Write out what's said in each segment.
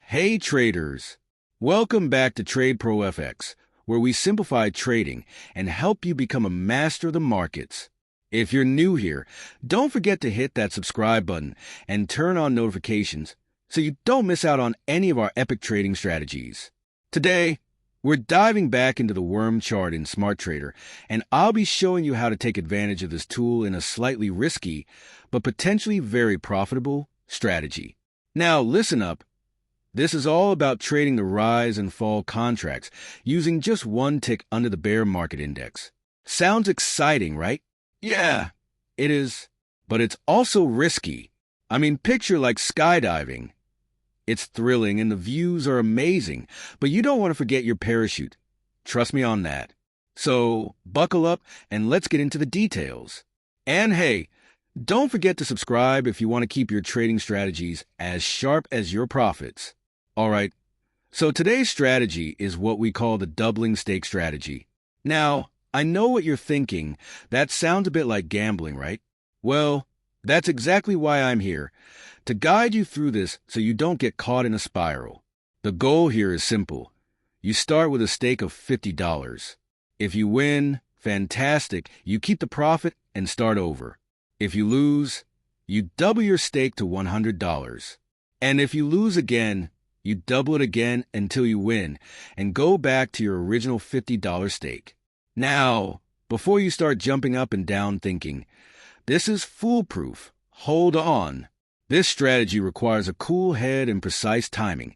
Hey traders! Welcome back to Trade Pro FX, where we simplify trading and help you become a master of the markets. If you're new here, don't forget to hit that subscribe button and turn on notifications so you don't miss out on any of our epic trading strategies. Today, we're diving back into the worm chart in SmartTrader, and I'll be showing you how to take advantage of this tool in a slightly risky, but potentially very profitable strategy. Now listen up. This is all about trading the rise and fall contracts using just one tick under the bear market index. Sounds exciting, right? Yeah, it is. But it's also risky. Picture like skydiving. It's thrilling and the views are amazing, but you don't want to forget your parachute. Trust me on that. So buckle up and let's get into the details. And hey, don't forget to subscribe if you want to keep your trading strategies as sharp as your profits. All right, so today's strategy is what we call the doubling stake strategy. Now, I know what you're thinking. That sounds a bit like gambling, right? Well, that's exactly why I'm here, to guide you through this so you don't get caught in a spiral. The goal here is simple. You start with a stake of $50. If you win, fantastic, you keep the profit and start over. If you lose, you double your stake to $100. And if you lose again, you double it again until you win and go back to your original $50 stake. Now, before you start jumping up and down thinking, this is foolproof, hold on. This strategy requires a cool head and precise timing.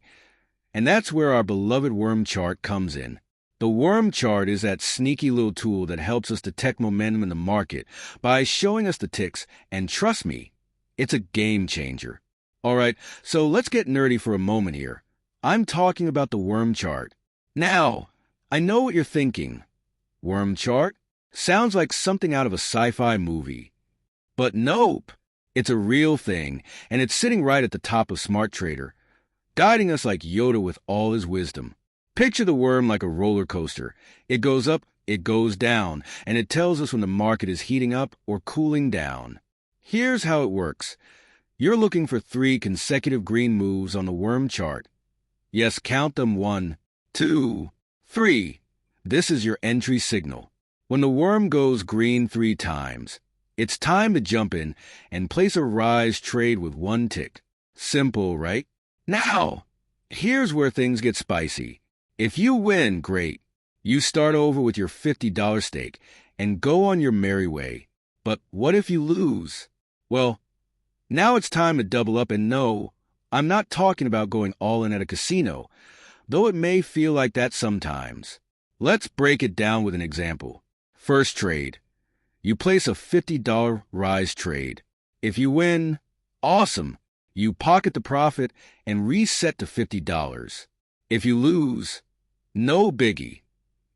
And that's where our beloved worm chart comes in. The worm chart is that sneaky little tool that helps us detect momentum in the market by showing us the ticks, and trust me, it's a game changer. All right, so let's get nerdy for a moment here. I'm talking about the worm chart. Now, I know what you're thinking. Worm chart? Sounds like something out of a sci-fi movie. But nope, it's a real thing, and it's sitting right at the top of SmartTrader, guiding us like Yoda with all his wisdom. Picture the worm like a roller coaster. It goes up, it goes down, and it tells us when the market is heating up or cooling down. Here's how it works. You're looking for 3 consecutive green moves on the worm chart. Yes, count them 1, 2, 3. This is your entry signal. When the worm goes green 3 times, it's time to jump in and place a rise trade with 1 tick. Simple, right? Now, here's where things get spicy. If you win, great. You start over with your $50 stake and go on your merry way. But what if you lose? Well, now it's time to double up, and no, I'm not talking about going all in at a casino, though it may feel like that sometimes. Let's break it down with an example. First trade. You place a $50 rise trade. If you win, awesome. You pocket the profit and reset to $50. If you lose, no biggie.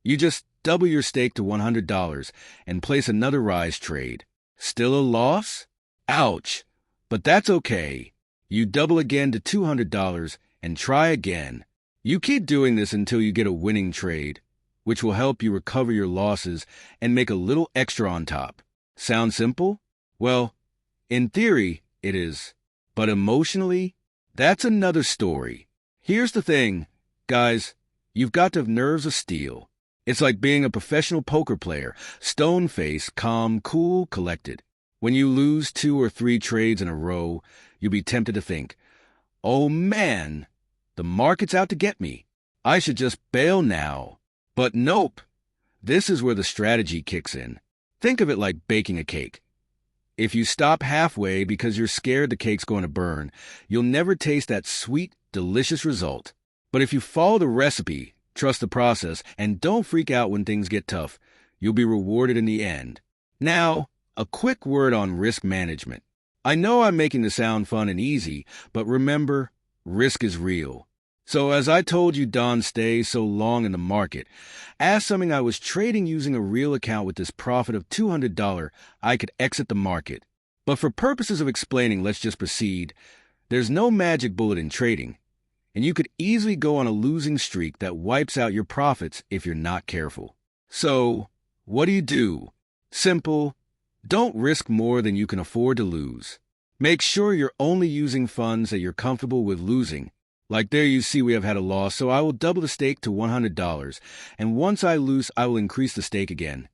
You just double your stake to $100 and place another rise trade. Still a loss? Ouch. But that's okay. You double again to $200 and try again. You keep doing this until you get a winning trade, which will help you recover your losses and make a little extra on top. Sound simple? Well, in theory, it is. But emotionally, that's another story. Here's the thing, guys. You've got to have nerves of steel. It's like being a professional poker player, stone-faced, calm, cool, collected. When you lose 2 or 3 trades in a row, you'll be tempted to think, oh man, the market's out to get me. I should just bail now. But nope. This is where the strategy kicks in. Think of it like baking a cake. If you stop halfway because you're scared the cake's going to burn, you'll never taste that sweet, delicious result. But if you follow the recipe, trust the process, and don't freak out when things get tough, you'll be rewarded in the end. Now, a quick word on risk management. I know I'm making this sound fun and easy, but remember, risk is real. So as I told you Don stay so long in the market, assuming I was trading using a real account with this profit of $200, I could exit the market. But for purposes of explaining, let's just proceed. There's no magic bullet in trading, and you could easily go on a losing streak that wipes out your profits if you're not careful. So, what do? Simple. Don't risk more than you can afford to lose. Make sure you're only using funds that you're comfortable with losing, Like there you see we have had a loss, so I will double the stake to $100, and once I lose, I will increase the stake again,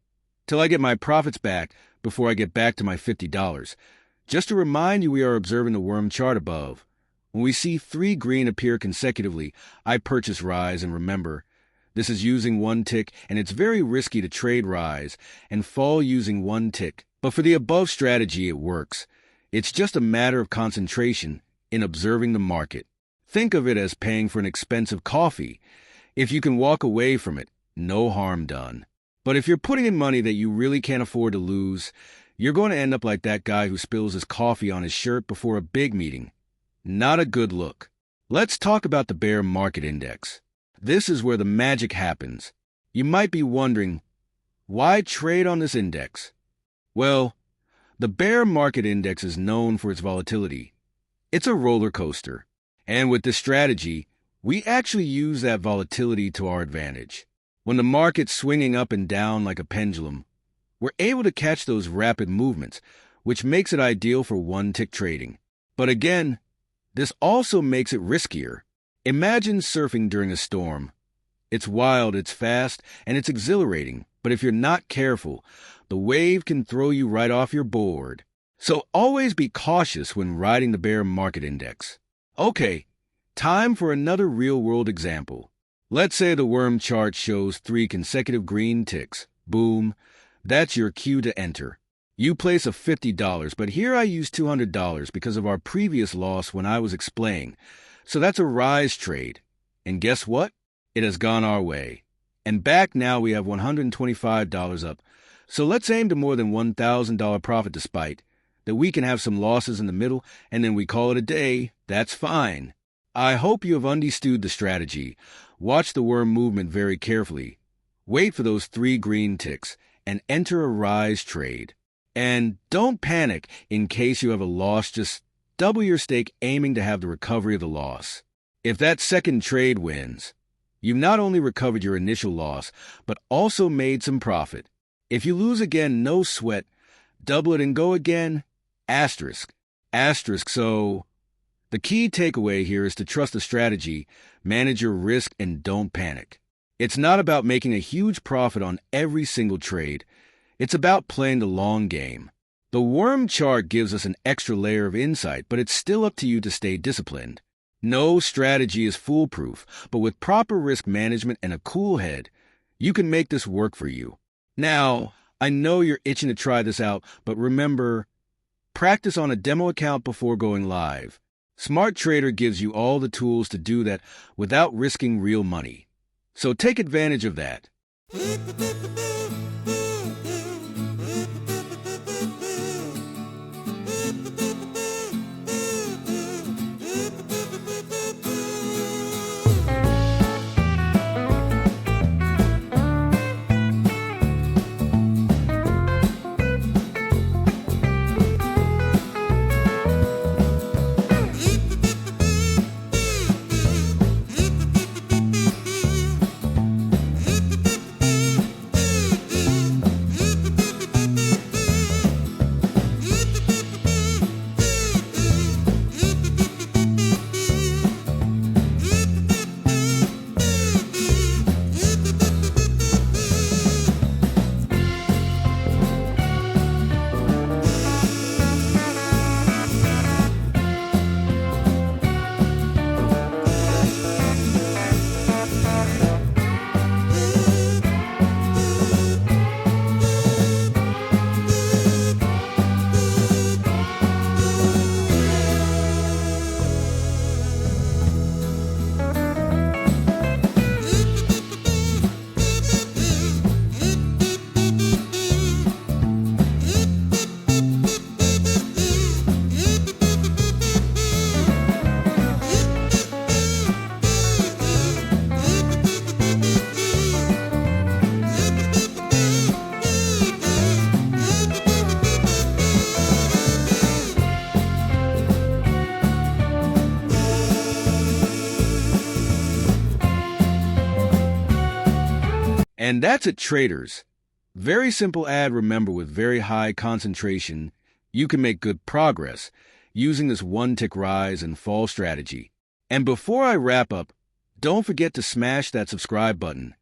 till I get my profits back before I get back to my $50. Just to remind you, we are observing the worm chart above. When we see 3 green appear consecutively, I purchase rise, and remember, this is using 1 tick, and it's very risky to trade rise and fall using 1 tick. But for the above strategy, it works. It's just a matter of concentration in observing the market. Think of it as paying for an expensive coffee. If you can walk away from it, no harm done. But if you're putting in money that you really can't afford to lose, you're going to end up like that guy who spills his coffee on his shirt before a big meeting. Not a good look. Let's talk about the bear market index. This is where the magic happens. You might be wondering, why trade on this index? Well, the bear market index is known for its volatility. It's a roller coaster. And with this strategy, we actually use that volatility to our advantage. When the market's swinging up and down like a pendulum, we're able to catch those rapid movements, which makes it ideal for 1-tick trading. But again, this also makes it riskier. Imagine surfing during a storm. It's wild, it's fast, and it's exhilarating, but if you're not careful, the wave can throw you right off your board. So always be cautious when riding the bear market index. Okay, time for another real-world example. Let's say the worm chart shows 3 consecutive green ticks. Boom, that's your cue to enter. You place a $50, but here I use $200 because of our previous loss when I was explaining. So that's a rise trade. And guess what? It has gone our way. And back now we have $125 up. So let's aim to more than $1,000 profit despite that we can have some losses in the middle and then we call it a day. That's fine. I hope you have understood the strategy. Watch the worm movement very carefully. Wait for those 3 green ticks and enter a rise trade. And don't panic in case you have a loss. Just double your stake aiming to have the recovery of the loss. If that second trade wins, you've not only recovered your initial loss, but also made some profit. If you lose again, no sweat. Double it and go again. Asterisk. So the key takeaway here is to trust the strategy, manage your risk, and don't panic. It's not about making a huge profit on every single trade. It's about playing the long game. The worm chart gives us an extra layer of insight, but it's still up to you to stay disciplined. No strategy is foolproof, but with proper risk management and a cool head, you can make this work for you. Now, I know you're itching to try this out, but remember, practice on a demo account before going live. SmartTrader gives you all the tools to do that without risking real money. So take advantage of that. And that's it, traders. Very simple ad, remember, with very high concentration, you can make good progress using this 1-tick rise and fall strategy. And before I wrap up, don't forget to smash that subscribe button.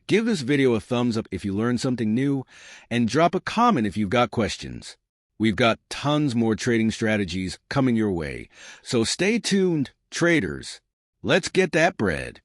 Give this video a thumbs up if you learned something new, and drop a comment if you've got questions. We've got tons more trading strategies coming your way, so stay tuned, traders. Let's get that bread.